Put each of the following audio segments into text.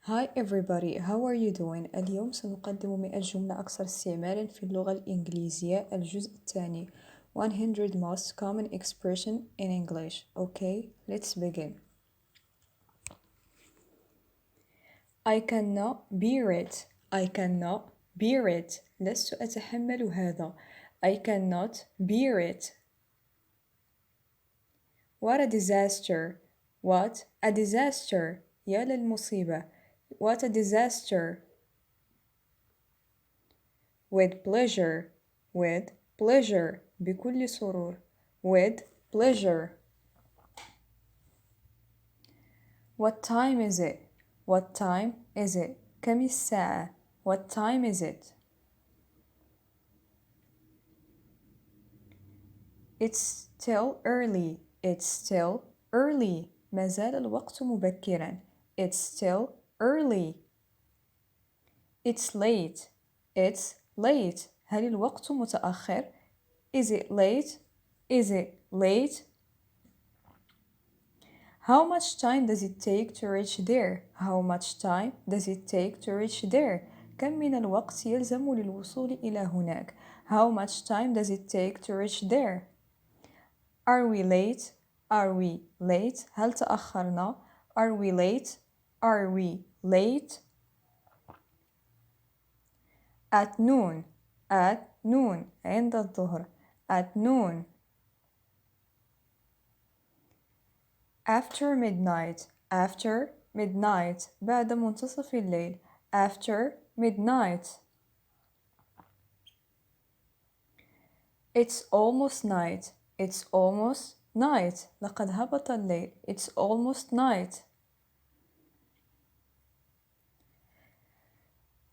Hi everybody, how are you doing? اليوم سنقدم 100 جملة أكثر استعمالا في اللغة الإنجليزية الجزء الثاني 100 most common expression in English. Okay, let's begin. I cannot bear it. I cannot bear it. لست أتحمل هذا. I cannot bear it. What a disaster. What a disaster. يا للمصيبة. What a disaster. With pleasure. With pleasure. بكل سرور. With pleasure. What time is it? What time is it? كم الساعة? What time is it? It's still early. It's still early. ما زال الوقت مبكرا. It's still early. It's late. It's late. هل الوقت متأخر؟ Is it late? Is it late? How much time does it take to reach there? How much time does it take to reach there? كم من الوقت يلزم للوصول إلى هناك؟ How much time does it take to reach there? Are we late? Are we late? هل تأخرنا؟ Are we late? Are we late? At noon. At noon. عند الظهر. At noon. After midnight. After midnight. بعد منتصف الليل. After midnight. It's almost night. It's almost night. لقد هبط الليل. It's almost night.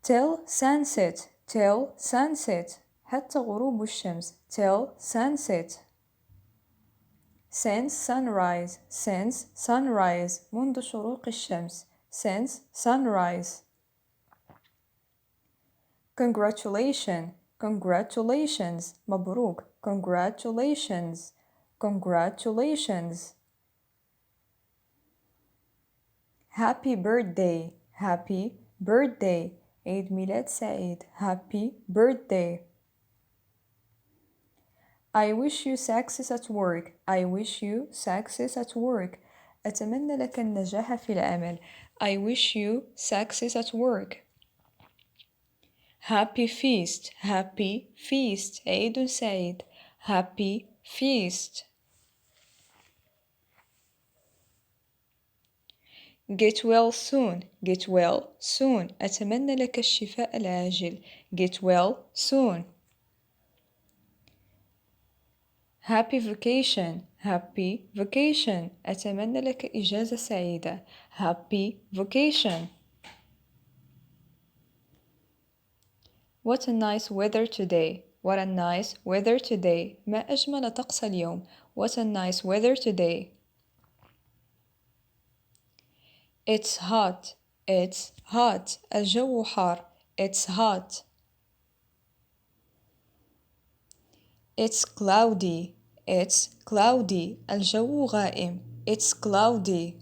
Till sunset. Till sunset. حتى غروب الشمس. Till sunset. Since sunrise. Since sunrise. منذ شروق الشمس. Since sunrise. Congratulations. Congratulations. مبروك. Congratulations. Congratulations. Happy birthday. Happy birthday. عيد ميلاد سعيد. Happy birthday. I wish you success at work. I wish you success at work. أتمنى لك النجاح في العمل. I wish you success at work. Happy feast. Happy feast. عيد سعيد. Happy feast. Get well soon. Get well soon. أتمنى لك الشفاء العاجل. Get well soon. Happy vacation. Happy vacation. أتمنى لك إجازة سعيدة. Happy vacation. What a nice weather today. What a nice weather today. ما أجمل طقس اليوم. What a nice weather today. It's hot. It's hot. الجو حار. It's hot. It's cloudy. It's cloudy. الجو غائم. It's cloudy.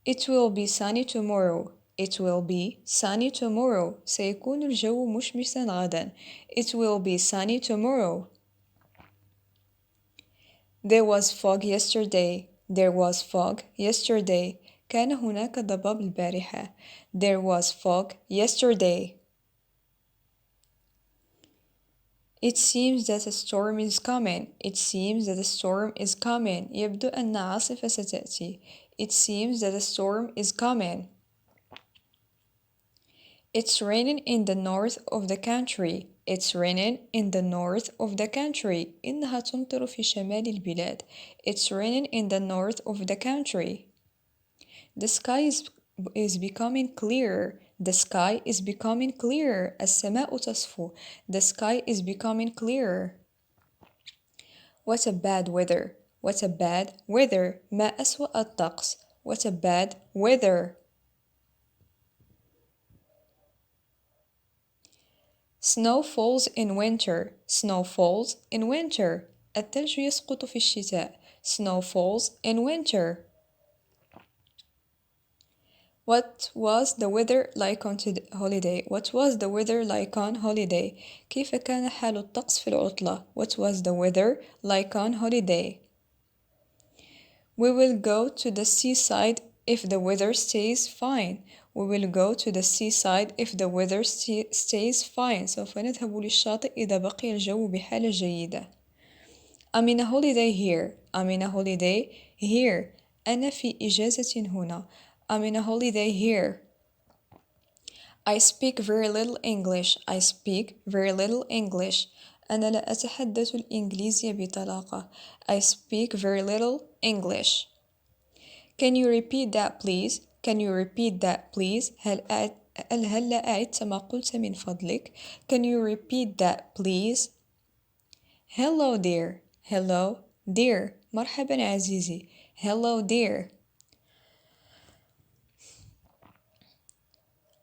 It will be sunny tomorrow. It will be sunny tomorrow. سيكون الجو مشمسا غدا. It will be sunny tomorrow. There was fog yesterday. There was fog yesterday. كان هناك ضباب البارحة. There was fog yesterday. It seems that a storm is coming. It seems that a storm is coming. يبدو أن عاصفة ستأتي. It seems that a storm is coming. It's raining in the north of the country. It's raining in the north of the country. إنها تمطر في شمال البلاد. It's raining in the north of the country. The sky is becoming clearer. The sky is becoming clearer. السماء تصفو. The sky is becoming clearer. What a bad weather. What a bad weather. ما أسوأ الطقس. What a bad weather. Snow falls in winter. Snow falls in winter. الثلج يسقط في الشتاء. Snow falls in winter. What was the weather like on holiday? What was the weather like on holiday? كيف كان حال الطقس في العطلة? What was the weather like on holiday? We will go to the seaside if the weather stays fine. We will go to the seaside if the weather stays fine. سوف نذهب للشاطئ إذا بقي الجو بحالة جيدة. I'm in a holiday here. I'm in a holiday here. أنا في إجازة هنا. I'm in a holiday here. I speak very little English. I speak very little English. أنا لا أتحدث الإنجليزية بطلاقة. I speak very little English. Can you repeat that please? Can you repeat that please? هل أعدت ما قلت من فضلك? Can you repeat that please? Hello dear. Hello dear. مرحبا عزيزي. Hello dear.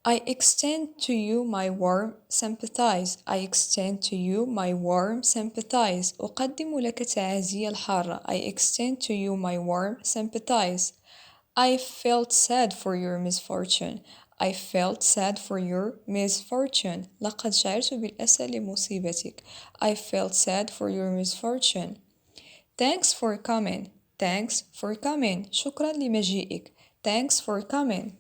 I extend to you my warm sympathies. I extend to you my warm sympathies. أقدم لك تعازي الحارة. I extend to you my warm sympathies. I felt sad for your misfortune. I felt sad for your misfortune. لقد شعرت بالأسى لمصيبتك. I felt sad for your misfortune. Thanks for coming. Thanks for coming. شكرا لمجيئك. Thanks for coming.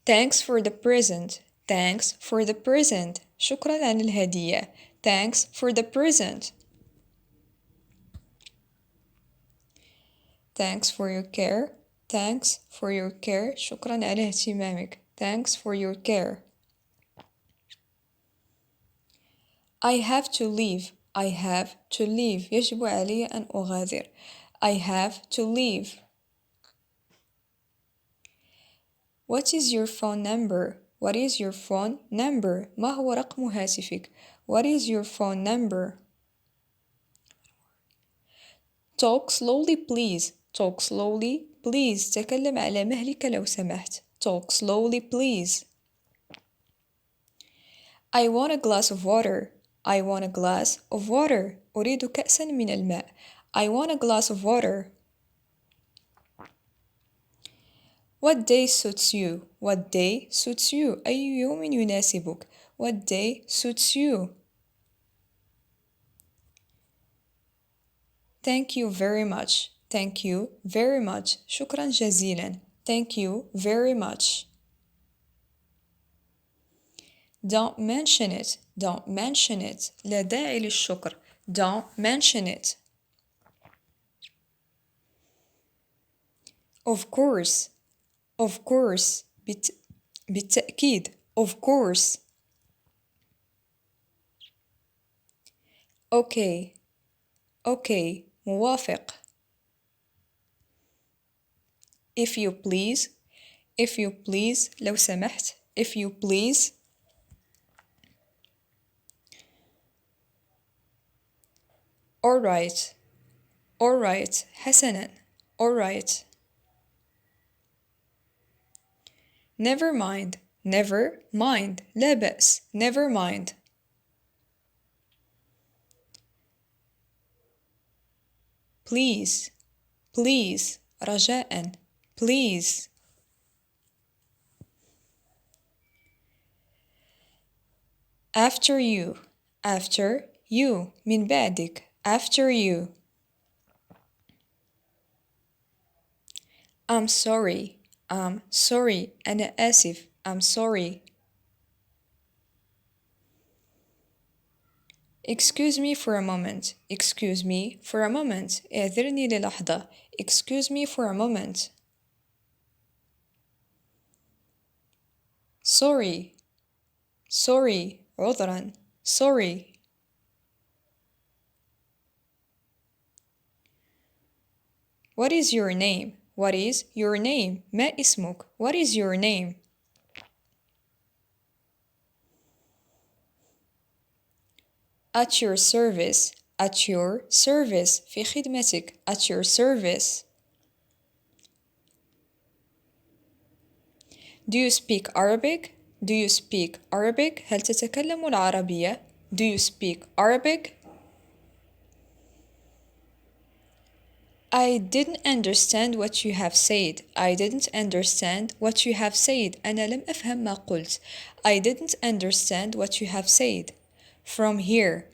Thanks for the present. Thanks for the present. شكرا عن الهدية. Thanks for the present. Thanks for your care. Thanks for your care. شكرا على اهتمامك. Thanks for your care. I have to leave. I have to leave. يجب علي أن أغادر. I have to leave. What is your phone number? What is your phone number? ما هو رقم هاتفك? What is your phone number? Talk slowly please. Talk slowly please. تكلم على مهلك لو سمحت. Talk slowly please. I want a glass of water. I want a glass of water. أريد كأسا من الماء. I want a glass of water. What day suits you? What day suits you? أي يوم يناسبك? What day suits you? Thank you very much. Thank you very much. شكرا جزيلا. Thank you very much. Don't mention it. Don't mention it. لا داعي للشكر. Don't mention it. Of course. Of course. بالتأكيد. Of course. Okay. Okay. موافق. If you please. If you please. لو سمحت. If you please. Alright. Alright. حسنا. Alright. Never mind. Never mind. لا بأس. Never mind. Please. Please. رجاء. Please. After you. After you. من بعدك. After you. I'm sorry. I'm sorry. أنا آسف. I'm sorry. Excuse me for a moment. Excuse me for a moment. اعذرني للحظة. Excuse me for a moment. Sorry. Sorry. عذرا. Sorry. What is your name? What is your name? ما اسمك? What is your name? At your service. At your service. في خدمتك. At your service. Do you speak Arabic? Do you speak Arabic? هل تتكلم العربية? Do you speak Arabic? I didn't understand what you have said. I didn't understand what you have said. أنا لم أفهم ما قلت. I didn't understand what you have said. From here.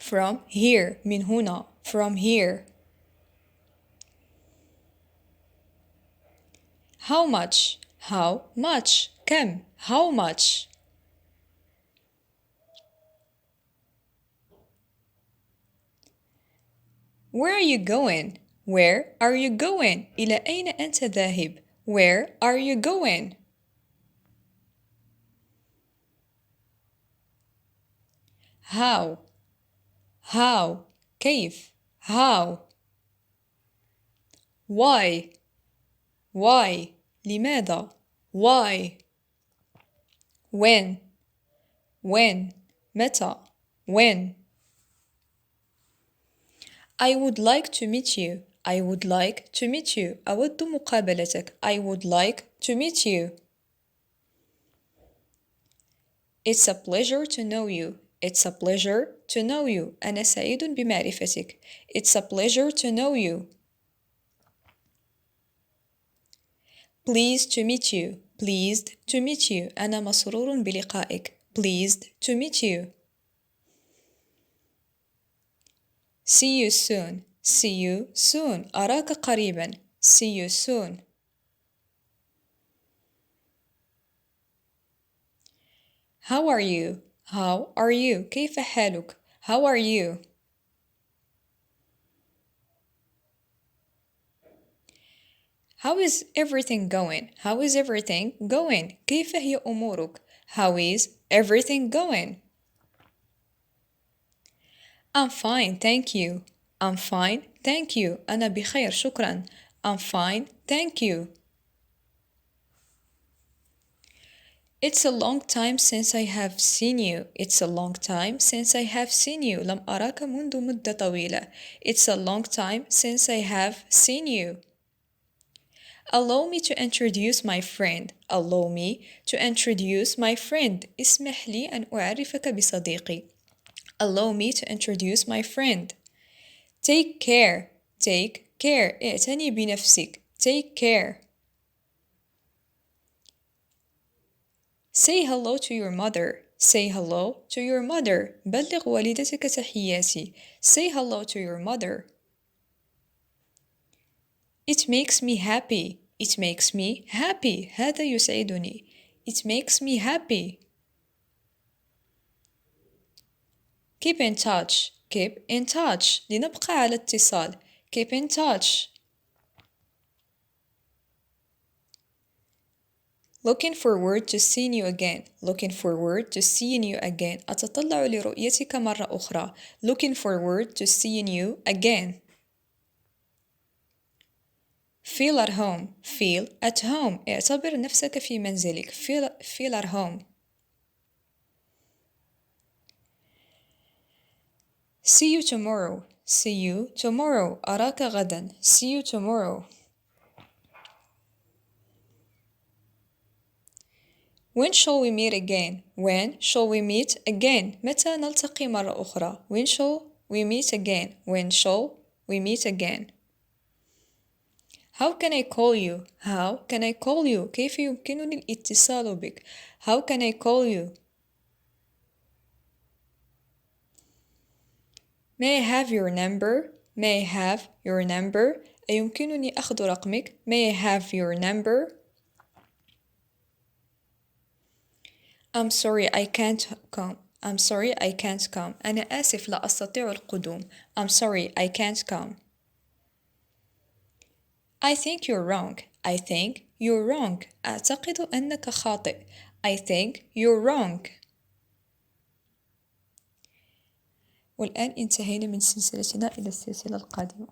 From here. من هنا. From here. How much? How much? كم? How much? Where are you going? Where are you going? إلى أين أنت ذاهب? Where are you going? How? How? كيف? How? Why? Why? لماذا؟ Why? When? When? متى؟ When? I would like to meet you. I would like to meet you. أود مقابلتك. I would like to meet you. It's a pleasure to know you. It's a pleasure to know you. أنا سعيد بمعرفتك. It's a pleasure to know you. Pleased to meet you. Pleased to meet you. أنا مسرور بلقائك. Pleased to meet you. See you soon. See you soon. أراك قريبا. See you soon. How are you? How are you? كيف حالك? How are you? How is everything going? How is everything going? كيف هي أمورك? How is everything going? I'm fine, thank you. I'm fine, thank you. أنا بخير, شكرا. I'm fine, thank you. It's a long time since I have seen you. It's a long time since I have seen you. لم أراك منذ مدة طويلة. It's a long time since I have seen you. Allow me to introduce my friend. Allow me to introduce my friend. اسمح لي أن أعرفك بصديقي. Allow me to introduce my friend. Take care. Take care. اعتني بنفسك. Take care. Say hello to your mother. Say hello to your mother. بلغ والدتك تحياتي. Say hello to your mother. It makes me happy. It makes me happy. هذا يسعدني. It makes me happy. Keep in touch. Keep in touch. لنبقى على اتصال. Keep in touch. Looking forward to seeing you again. Looking forward to seeing you again. أتطلع لرؤيتك مرة أخرى. Looking forward to seeing you again. Feel at home. Feel at home. اعتبر نفسك في منزلك. Feel at home. See you tomorrow. See you tomorrow. أراك غدا. See you tomorrow. When shall we meet again? When shall we meet again? متى نلتقي مرة أخرى? When shall we meet again? When shall we meet again? How can I call you? How can I call you? كيف يمكنني الاتصال بك? How can I call you? May I have your number? May I have your number? أيمكنني أخذ رقمك? May I have your number? I'm sorry I can't come. I'm sorry I can't come. أنا آسف لا أستطيع القدوم. I'm sorry I can't come. I think you're wrong. I think you're wrong. أعتقد أنك خاطئ. I think you're wrong. والآن انتهينا من سلسلتنا إلى السلسلة القادمة.